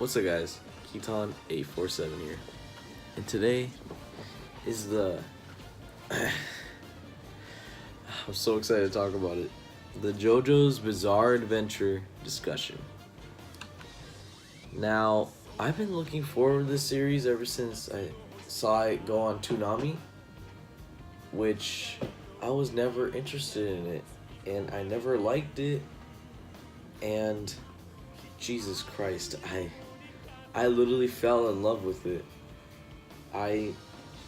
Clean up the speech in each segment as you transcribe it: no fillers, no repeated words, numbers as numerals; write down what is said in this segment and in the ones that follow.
What's up, guys? Keaton847 here, and today is the I'm so excited to talk about it. The JoJo's Bizarre Adventure discussion. Now, I've been looking forward to this series ever since I saw it go on Toonami, which I was never interested in it, and I never liked it, and Jesus Christ, I literally fell in love with it. I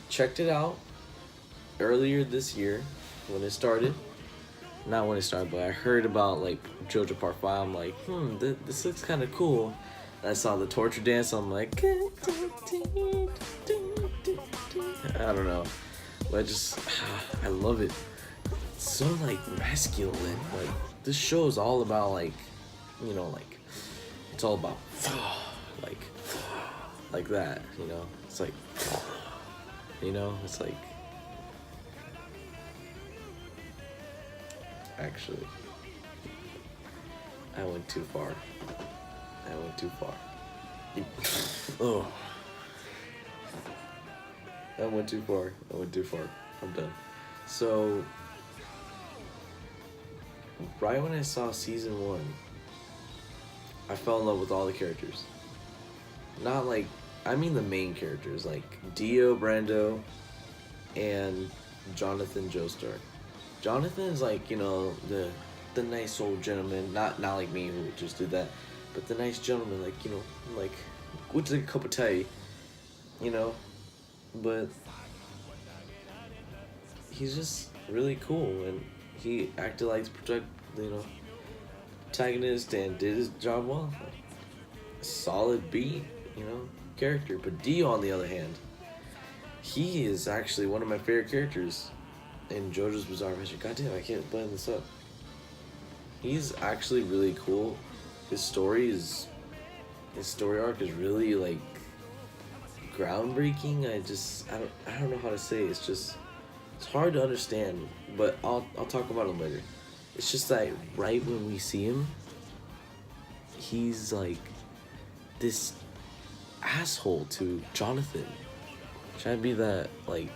checked it out earlier this year when it started. Not when it started, but I heard about like JoJo Part 5. I'm like, this looks kind of cool. And I saw the torture dance. I'm like, I don't know. But I love it. It's so like masculine. Like this show is all about like, it's all about like that. It's like, it's like. Actually, I went too far. Oh. I went too far. I'm done. So, right when I saw season 1, I fell in love with all the characters. Not like, I mean the main characters, like Dio, Brando, and Jonathan Joestar. Jonathan's like, the nice old gentleman, not like me who would just do that, but the nice gentleman, like, like, would take a cup of tea, but he's just really cool, and he acted like the protagonist and did his job well. Solid B, character. But Dio, on the other hand, he is actually one of my favorite characters in JoJo's Bizarre Adventure. Goddamn, I can't blend this up. He's actually really cool. His story arc is really like groundbreaking. I don't know how to say it. It's hard to understand, but I'll talk about him later. It's just that right when we see him, he's like this asshole to Jonathan. Trying to be that like,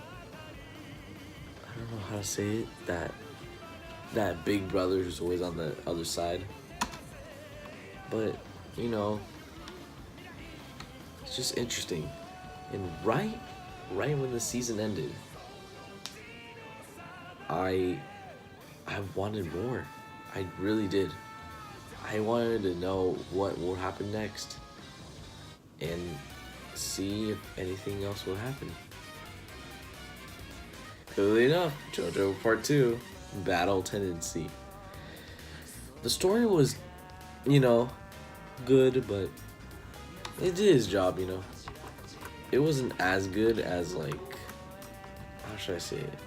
I don't know how to say it, that big brother who's always on the other side. But, it's just interesting. And right when the season ended, I wanted more. I really did. I wanted to know what will happen next and see if anything else will happen. Clearly enough, JoJo Part 2, Battle Tendency. The story was, good, but it did its job, It wasn't as good as, like, how should I say it?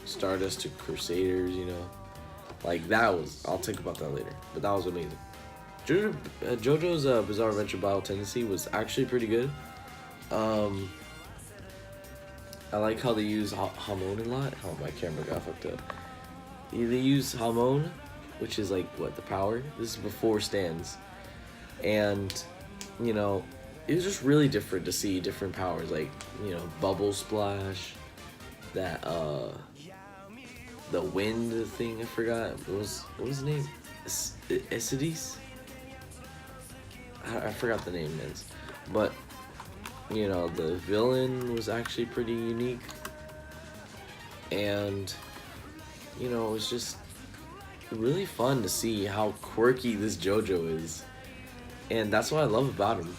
Stardust to Crusaders, Like, that was, I'll think about that later, but that was amazing. JoJo's Bizarre Adventure Battle Tendency was actually pretty good. I like how they use Hamon a lot. Oh, my camera got fucked up. They use Hamon, which is like, the power? This is before stands. And, it was just really different to see different powers. Like, Bubble Splash, that, the wind thing, I forgot. What was his name? Esides? I forgot the name is. But, the villain was actually pretty unique. And, it was just really fun to see how quirky this JoJo is. And that's what I love about him.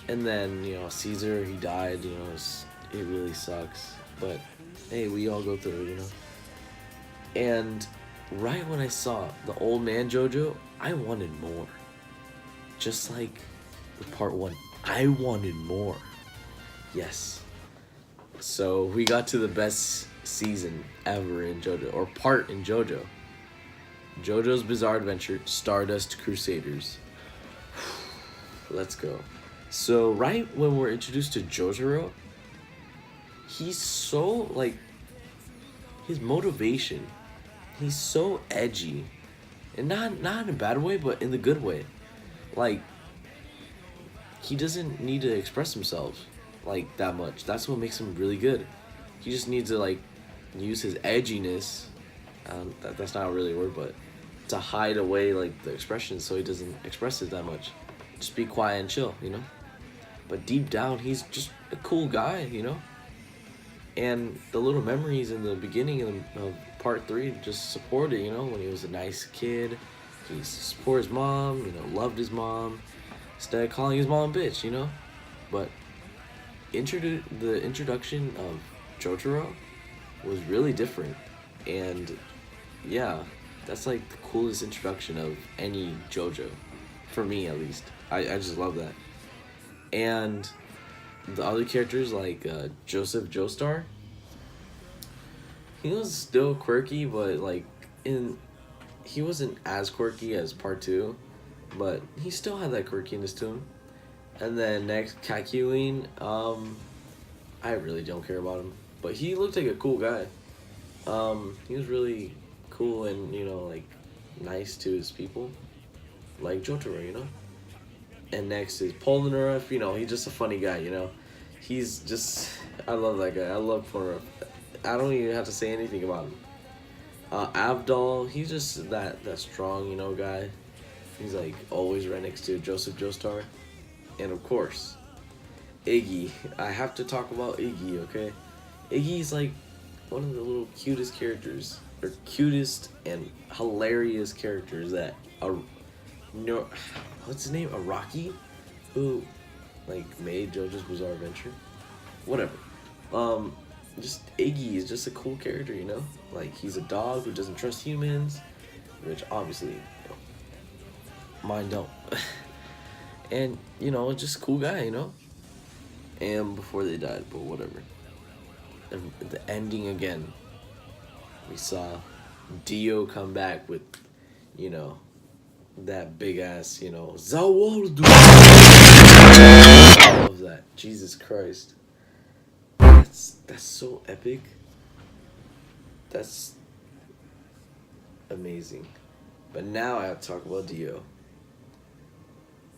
And then, Caesar, he died, it really sucks. But, hey, we all go through it, And right when I saw the old man JoJo, I wanted more. Just like with Part 1, I wanted more. Yes. So we got to the best season ever in JoJo, or part in JoJo. JoJo's Bizarre Adventure, Stardust Crusaders. Let's go. So right when we're introduced to Jotaro, he's so like, his motivation, he's so edgy, and not in a bad way, but in the good way. Like, he doesn't need to express himself like that much. That's what makes him really good. He just needs to like use his edginess. That's not really a word, but to hide away like the expressions so he doesn't express it that much. Just be quiet and chill, you know. But deep down, he's just a cool guy, you know. And the little memories in the beginning of part 3 just support it, you know. When he was a nice kid, he supported his mom, you know, loved his mom, instead of calling his mom a bitch, you know. But the introduction of Jojo was really different, and yeah, that's like the coolest introduction of any JoJo, for me at least. I just love that. And the other characters like Joseph Joestar, he was still quirky, but like in he wasn't as quirky as part 2, but he still had that quirkiness to him. And then next, Kakyoin, I really don't care about him, but he looked like a cool guy. He was really cool and, you know, like nice to his people, like Jotaro, you know. And next is Polnareff, you know, he's just a funny guy, you know. He's just, I love that guy. I love Polnareff. I don't even have to say anything about him. Abdal, he's just that strong, you know, guy. He's like always right next to Joseph Joestar. And of course, Iggy. I have to talk about Iggy, okay? Iggy's like one of the little cutest characters, or cutest and hilarious characters that no, what's his name? Araki, who like made JoJo's Bizarre Adventure. Whatever. Just Iggy is just a cool character, you know? Like he's a dog who doesn't trust humans, which obviously, you know, mine don't. And, you know, just a cool guy, you know? And before they died, but whatever. And the ending again, we saw Dio come back with, you know, that big ass, you know, Zawoldu. I love that. Jesus Christ. That's so epic. That's amazing. But now I have to talk about Dio.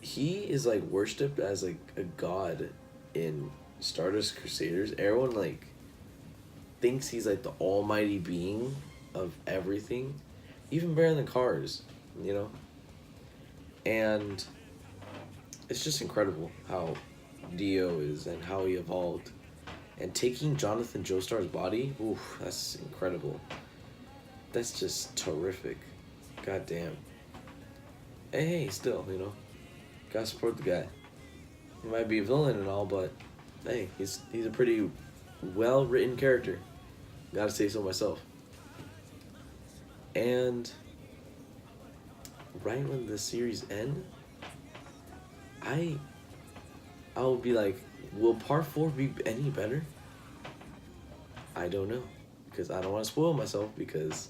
He is like worshipped as like a god in Stardust Crusaders. Everyone like thinks he's like the almighty being of everything, even better than Cars, you know. And it's just incredible how Dio is and how he evolved. And taking Jonathan Joestar's body, oof, that's incredible. That's just terrific. God damn. Hey, still, you know. Gotta support the guy. He might be a villain and all, but hey, he's a pretty well written character. Gotta say so myself. And right when the series end, I will be like, will part 4 be any better? I don't know, because I don't want to spoil myself, because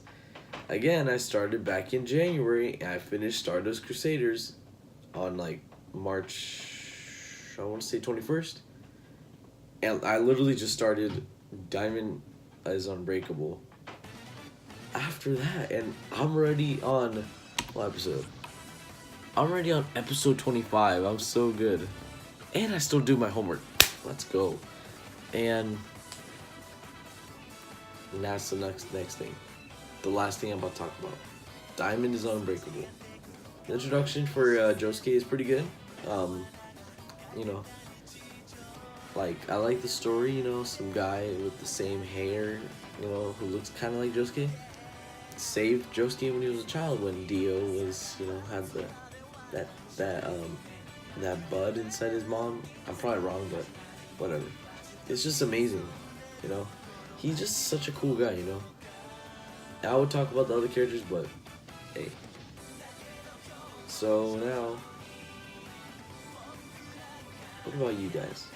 again, I started back in January and I finished Stardust Crusaders on like March, I want to say 21st. And I literally just started Diamond is Unbreakable after that, and I'm already on what episode? I'm already on episode 25. I'm so good. And I still do my homework. Let's go. And that's the next thing. The last thing I'm about to talk about. Diamond is Unbreakable. The introduction for Josuke is pretty good. You know, like, I like the story, you know, some guy with the same hair, you know, who looks kind of like Josuke, saved Josuke when he was a child, when Dio was, you know, had that bud inside his mom. I'm probably wrong, but whatever. It's just amazing, you know. He's just such a cool guy, you know. I would talk about the other characters, but hey. So now, what about you guys?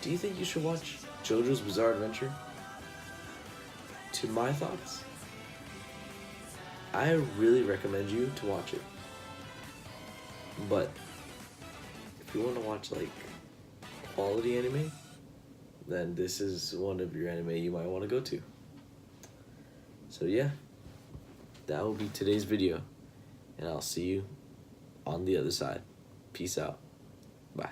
Do you think you should watch JoJo's Bizarre Adventure? To my thoughts, I really recommend you to watch it. But if you want to watch like quality anime, then this is one of your anime you might want to go to. So yeah, that will be today's video, and I'll see you on the other side. Peace out. Bye.